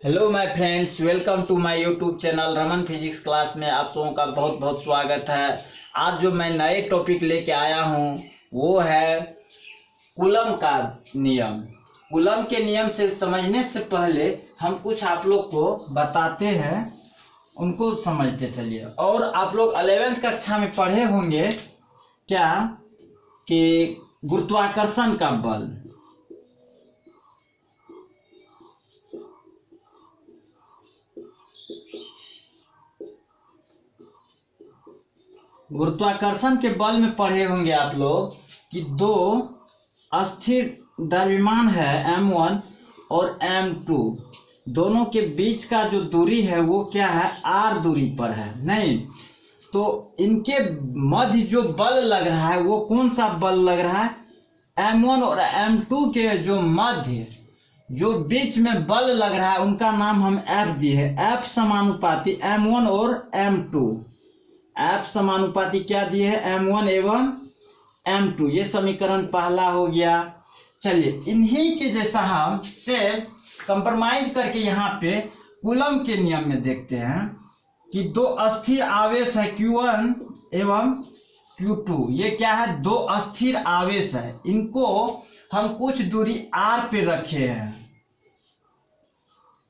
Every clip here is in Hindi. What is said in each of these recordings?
Hello my friends, welcome to my YouTube channel Raman physics class में आप सबों का बहुत बहुत स्वागत है। आज जो मैं नए टॉपिक लेके आया हूँ वो है कूलम का नियम। कूलम के नियम से समझने से पहले हम कुछ आप लोग को बताते हैं, उनको समझते चलिए। और आप लोग 11वीं कक्षा में पढ़े होंगे क्या कि गुरुत्वाकर्षण का बल। गुरुत्वाकर्षण के बल में पढ़े होंगे आप लोग कि दो अस्थिर द्रव्यमान है m1 और m2, दोनों के बीच का जो दूरी है वो क्या है, r दूरी पर है। नहीं तो इनके मध्य जो बल लग रहा है वो कौन सा बल लग रहा है, m1 और m2 के जो मध्य जो बीच में बल लग रहा है उनका नाम हम F दिए है। F समानुपाती m1 और m2, F समानुपाती क्या दिए है, m1 एवं m2। ये समीकरण पहला हो गया। चलिए इन्हीं के जैसा हम सेम कंप्रोमाइज करके यहाँ पे कूलम के नियम में देखते हैं कि दो अस्थिर आवेश है Q1 एवं Q2। ये क्या है, दो अस्थिर आवेश है, इनको हम कुछ दूरी r पे रखे हैं।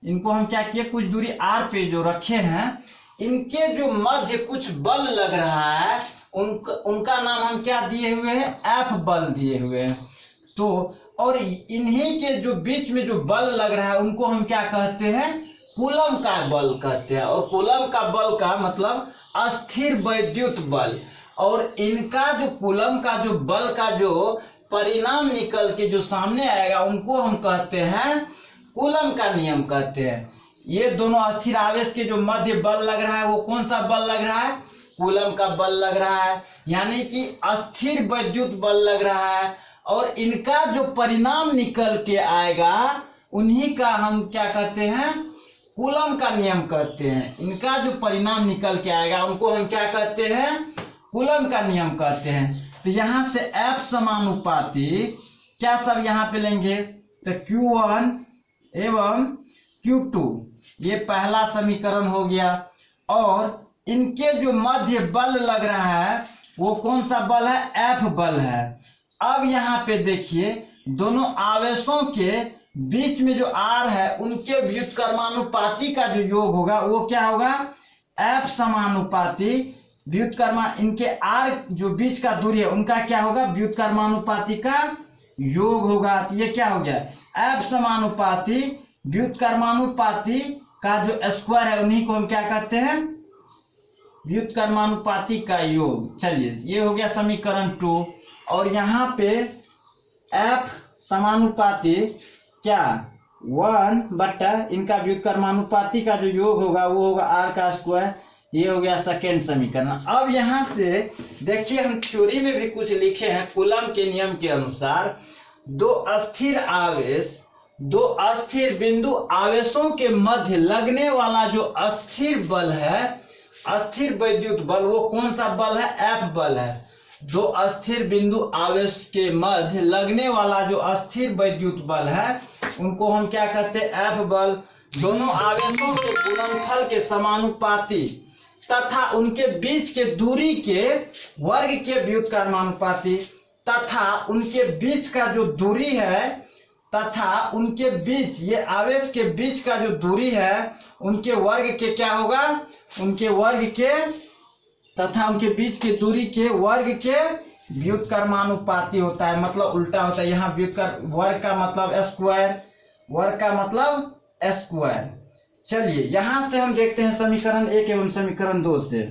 इनको हम क्या किए, कुछ दूरी r पे जो रखे हैं, इनके जो मध्य कुछ बल लग रहा है उनका नाम हम क्या दिए हुए हैं, F बल दिए हुए हैं। तो और इन्हीं के जो बीच में जो बल लग रहा है उनको हम क्या कहते हैं, कूलम का बल कहते हैं। और कूलम का बल का मतलब अस्थिर वैद्युत बल। और इनका जो कूलम का जो बल का जो परिणाम निकल के जो सामने आएगा उनको हम कहते हैं कूलम का नियम कहते हैं। ये दोनों अस्थिर आवेश के जो मध्य बल लग रहा है वो कौन सा बल लग रहा है, कूलम का बल लग रहा है, यानी कि अस्थिर वैद्युत बल लग रहा है। और इनका जो परिणाम निकल के आएगा उन्हीं का हम क्या कहते हैं, कूलम का नियम कहते हैं। इनका जो परिणाम निकल के आएगा उनको हम क्या कहते हैं, कूलम का नियम कहते हैं। तो यहां से F समानुपाती क्या सब यहाँ पे लेंगे, तो Q1 एवं Q2, ये पहला समीकरण हो गया। और इनके जो मध्य बल लग रहा है वो कौन सा बल है, F बल है। अब यहाँ पे देखिए दोनों आवेशों के बीच में जो R है उनके व्युत्क्रमानुपाती का जो योग होगा वो क्या होगा, F समानुपाती व्युत्क्रमा, इनके R जो बीच का दूरी है उनका क्या होगा, व्युत्क्रमानुपाती का योग होगा। तो ये क्या हो गया, F समानुपाती व्युत्क्रमानुपाती का जो स्क्वायर है उन्हीं को हम क्या कहते हैं, व्युत्क्रमानुपाती का योग। चलिए ये हो गया समीकरण 2। और यहाँ पे F समानुपाती क्या, 1 बटा इनका व्युत्क्रमानुपाती का जो योग होगा वो होगा R का स्क्वायर। ये हो गया सेकेंड समीकरण। अब यहाँ से देखिए हम थ्योरी में भी कुछ लिखे हैं। कूलम के नियम के अनुसार दो अस्थिर बिंदु आवेशों के मध्य लगने वाला जो अस्थिर बल है, अस्थिर वैद्युत बल, वो कौन सा बल है, F बल है। दो अस्थिर बिंदु आवेश के मध्य लगने वाला जो अस्थिर वैद्युत बल है उनको हम क्या कहते हैं, F बल। दोनों आवेशों के गुणनफल के समानुपाती तथा उनके बीच के दूरी के वर्ग के व्युत्क्रमानुपाती तथा उनके बीच का जो दूरी है तथा उनके बीच, ये आवेश के बीच का जो दूरी है उनके वर्ग के क्या होगा, उनके वर्ग के तथा उनके बीच के दूरी के वर्ग के व्युत्क्रमानुपाती होता है, मतलब उल्टा होता है। यहाँ वर्ग का मतलब स्क्वायर, वर्ग का मतलब स्क्वायर। चलिए यहां से हम देखते हैं समीकरण 1 एवं समीकरण 2 से।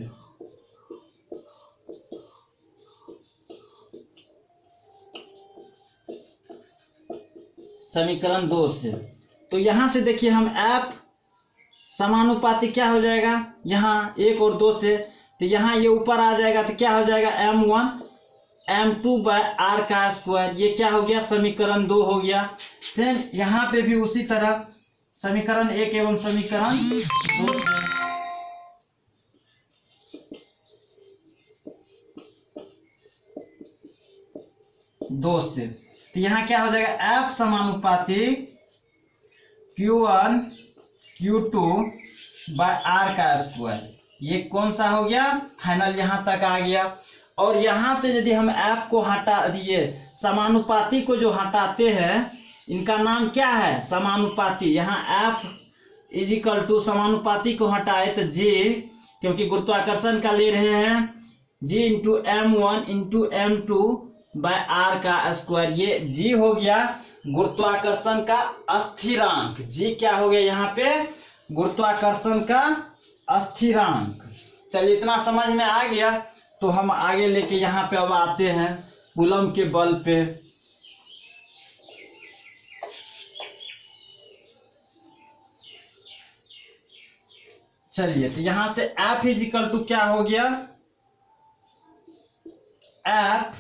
समीकरण 2 से तो यहां से देखिए हम F समानुपाती क्या हो जाएगा, यहाँ 1 और 2 से, तो यहाँ ये ऊपर आ जाएगा तो क्या हो जाएगा, m1 m2 बाय r का स्क्वायर। ये क्या हो गया, समीकरण 2 हो गया। सेम यहाँ पे भी उसी तरह समीकरण 1 एवं समीकरण 2 से, तो यहाँ क्या हो जाएगा, F समानुपाती Q1 Q2/r का स्क्वायर। ये कौन सा हो गया, फाइनल यहाँ तक आ गया। और यहाँ से यदि हम f को हटा दिए, समानुपाती को जो हटाते हैं इनका नाम क्या है, समानुपाती। यहाँ f इजिकल टू समानुपाती को हटाए तो g, क्योंकि गुरुत्वाकर्षण का ले रहे हैं, g into m1 into m2/r का स्क्वायर। ये g हो गया गुरुत्वाकर्षण का स्थिरांक। g क्या हो गया यहाँ पे, गुरुत्वाकर्षण का स्थिरांक। चलिए इतना समझ में आ गया, तो हम आगे लेके यहाँ पे अब आते हैं कूलम के बल पे। चलिए तो यहाँ से F इजिकल टू क्या हो गया, F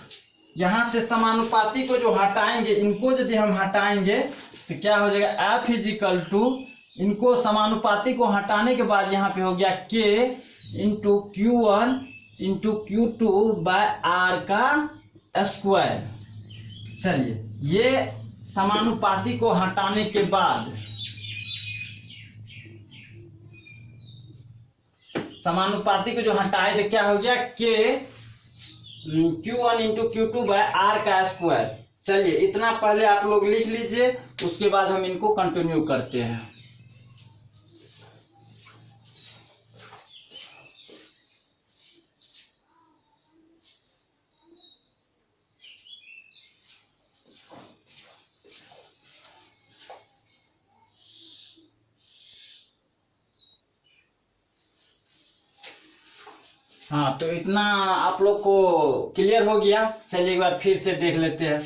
यहाँ से समानुपाती को जो हटाएंगे, इनको यदि हम हटाएंगे तो क्या हो जाएगा, F इजिकल टू, इनको समानुपाती को हटाने के बाद यहाँ पे हो गया K into Q1 into Q2/r का स्क्वायर। चलिए ये समानुपाती को हटाने के बाद, समानुपाती को जो हटाए तो क्या हो गया, K Q1 इंटू Q2/r का स्क्वायर। चलिए इतना पहले आप लोग लिख लीजिए, उसके बाद हम इनको कंटिन्यू करते हैं। हाँ तो इतना आप लोग को क्लियर हो गया। चलिए एक बार फिर से देख लेते हैं।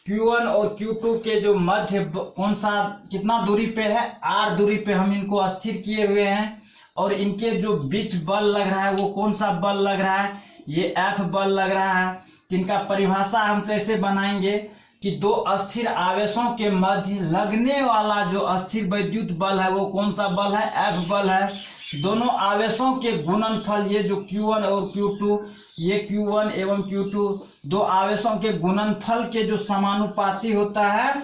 Q1 और Q2 के जो मध्य कौन सा, कितना दूरी पे है, r दूरी पे हम इनको स्थिर किए हुए हैं। और इनके जो बीच बल लग रहा है वो कौन सा बल लग रहा है, ये F बल लग रहा है। इनका परिभाषा हम कैसे बनाएंगे कि दो अस्थिर आवेशों के मध्य लगने वाला जो अस्थिर वैद्युत बल है वो कौन सा बल है, F बल है। दोनों आवेशों के गुणनफल, ये जो Q1 और Q2, ये Q1 एवं Q2 दो आवेशों के गुणनफल के जो समानुपाती होता है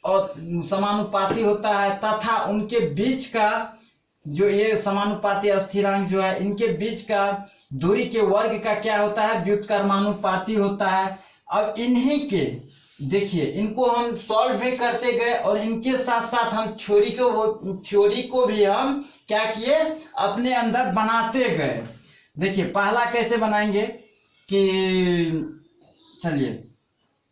और समानुपाती होता है, तथा उनके बीच का जो ये समानुपाती स्थिरांक जो है, इनके बीच का दूरी के वर्ग का क्या होता है, व्युत्क्रमानुपाती होता है। अब इन्हीं के देखिए, इनको हम सॉल्व भी करते गए और इनके साथ साथ हम थ्योरी को भी हम क्या किए, अपने अंदर बनाते गए। देखिए पहला कैसे बनाएंगे कि, चलिए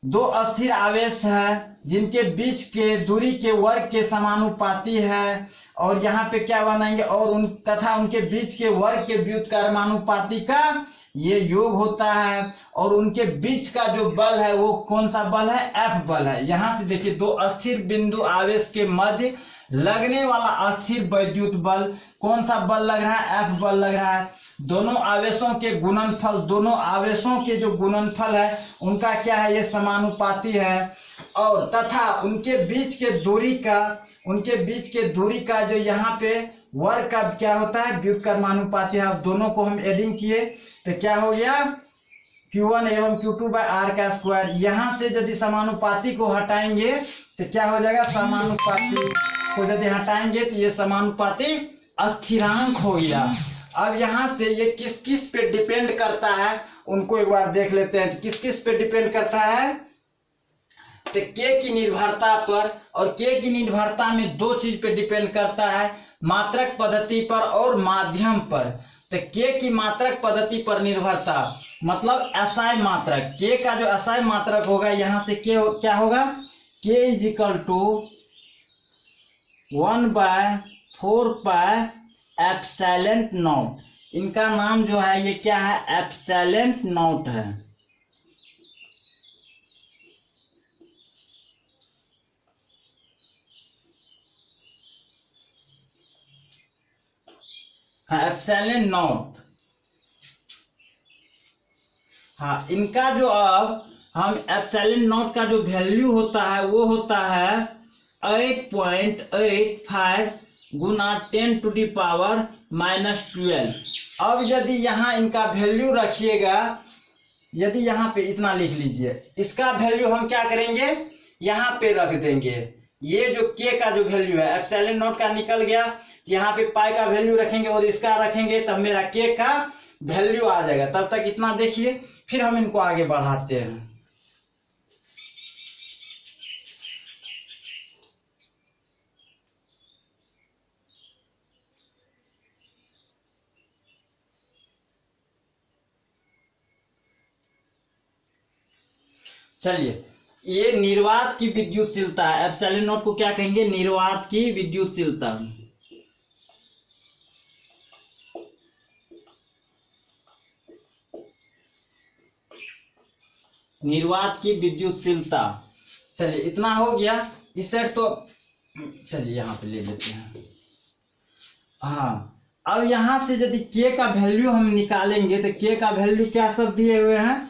दो अस्थिर आवेश है जिनके बीच के दूरी के वर्ग के समानुपाती है, और यहाँ पे क्या बनाएंगे, और तथा उनके बीच के वर्ग के व्युत्क्रमानुपाती का ये योग होता है। और उनके बीच का जो बल है वो कौन सा बल है, F बल है। यहाँ से देखिए, दो अस्थिर बिंदु आवेश के मध्य लगने वाला अस्थिर वैद्युत बल कौन सा बल लग रहा है, F बल लग रहा है। दोनों आवेशों के गुणनफल, दोनों आवेशों के जो गुणनफल है उनका क्या है, ये समानुपाती है। और तथा उनके बीच के दूरी का जो यहाँ पे वर्ग का क्या होता है, व्युत्क्रमानुपाती है। अब दोनों को हम एडिंग किए तो क्या हो गया, Q1 एवं Q2/r का स्क्वायर। यहाँ से यदि समानुपाती को हटाएंगे तो क्या हो जाएगा, समानुपाती को यदि हटाएंगे तो ये समानुपाती स्थिरांक हो गया। अब यहाँ से ये किस किस पे डिपेंड करता है उनको एक बार देख लेते हैं। किस किस पे डिपेंड करता है, तो K की निर्भरता पर, और K की निर्भरता में दो चीज पे डिपेंड करता है, मात्रक पद्धति पर और माध्यम पर। तो K की मात्रक पद्धति पर निर्भरता मतलब SI मात्रक, K का जो SI मात्रक होगा, यहाँ से K क्या होगा, K is equal to 1/4 pi epsilon naught. इनका नाम जो है ये क्या है, एप्सिलॉन नॉट है। हाँ, एप्सिलॉन नॉट। हाँ, इनका जो अब हम एप्सिलॉन नॉट का जो वैल्यू होता है वो होता है 8.85 गुना 10⁻⁻12। अब यदि यहाँ इनका वैल्यू रखिएगा, यदि यहाँ पे इतना लिख लीजिए, इसका वैल्यू हम क्या करेंगे, यहाँ पे रख देंगे। ये जो के का जो वैल्यू है एप्सिलॉन नॉट का निकल गया, यहाँ पे पाई का वैल्यू रखेंगे और इसका रखेंगे तब मेरा के का वैल्यू आ जाएगा। तब तक इतना देखिए, फिर हम इनको आगे बढ़ाते हैं। चलिए, ये निर्वात की विद्युतशीलता है। एप्सिलॉन नॉट को क्या कहेंगे? निर्वात की विद्युतशीलता। निर्वात की विद्युतशीलता। चलिए, इतना हो गया इस सेट। तो चलिए यहाँ पे ले लेते हैं। हाँ, अब यहां से यदि के का वैल्यू हम निकालेंगे तो के का वैल्यू क्या सब दिए हुए हैं?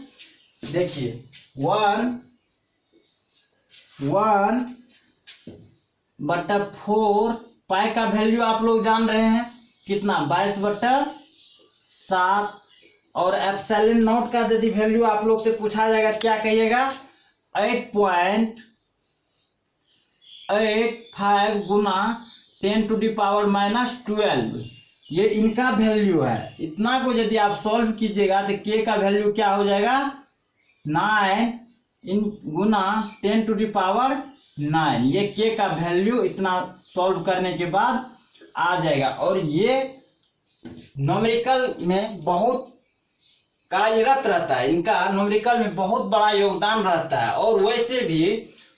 देखिए 1/4 पाई का वैल्यू आप लोग जान रहे हैं कितना? 22/7। और एप्सिलॉन नॉट का यदि वैल्यू आप लोग से पूछा जाएगा क्या कहिएगा? 8.85 गुना 10⁻⁻12। ये इनका वैल्यू है। इतना को यदि आप सॉल्व कीजिएगा तो के का वैल्यू क्या हो जाएगा? 9 गुना 10⁻⁹। ये के का वैल्यू इतना सॉल्व करने के बाद आ जाएगा। और ये न्यूमेरिकल में बहुत कार्यरत रहता है, इनका न्यूमेरिकल में बहुत बड़ा योगदान रहता है। और वैसे भी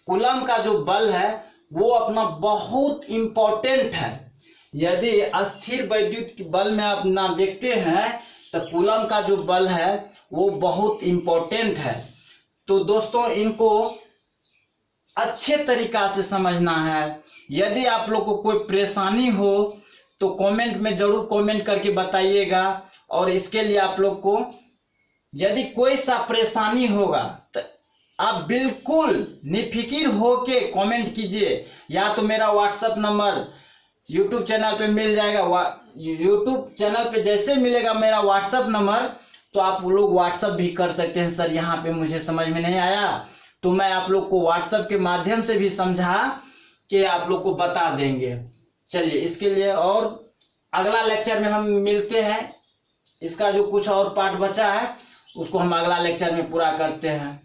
कूलम का जो बल है वो अपना बहुत इंपॉर्टेंट है। यदि अस्थिर वैद्युत बल में आप ना देखते हैं तो कूलम का जो बल है वो बहुत इंपॉर्टेंट है। तो दोस्तों, इनको अच्छे तरीका से समझना है। यदि आप लोग को कोई परेशानी हो तो कमेंट में जरूर कमेंट करके बताइएगा। और इसके लिए आप लोग को यदि कोई सा परेशानी होगा तो आप बिल्कुल निफिकिर होके कमेंट कीजिए। या तो मेरा व्हाट्सएप नंबर यूट्यूब चैनल पे मिल जाएगा। यूट्यूब चैनल पे जैसे मिलेगा मेरा व्हाट्सएप नंबर तो आप लोग व्हाट्सएप भी कर सकते हैं। सर यहाँ पे मुझे समझ में नहीं आया तो मैं आप लोग को व्हाट्सएप के माध्यम से भी समझा के आप लोग को बता देंगे। चलिए, इसके लिए और अगला लेक्चर में हम मिलते हैं। इसका जो कुछ और पार्ट बचा है उसको हम अगला लेक्चर में पूरा करते हैं।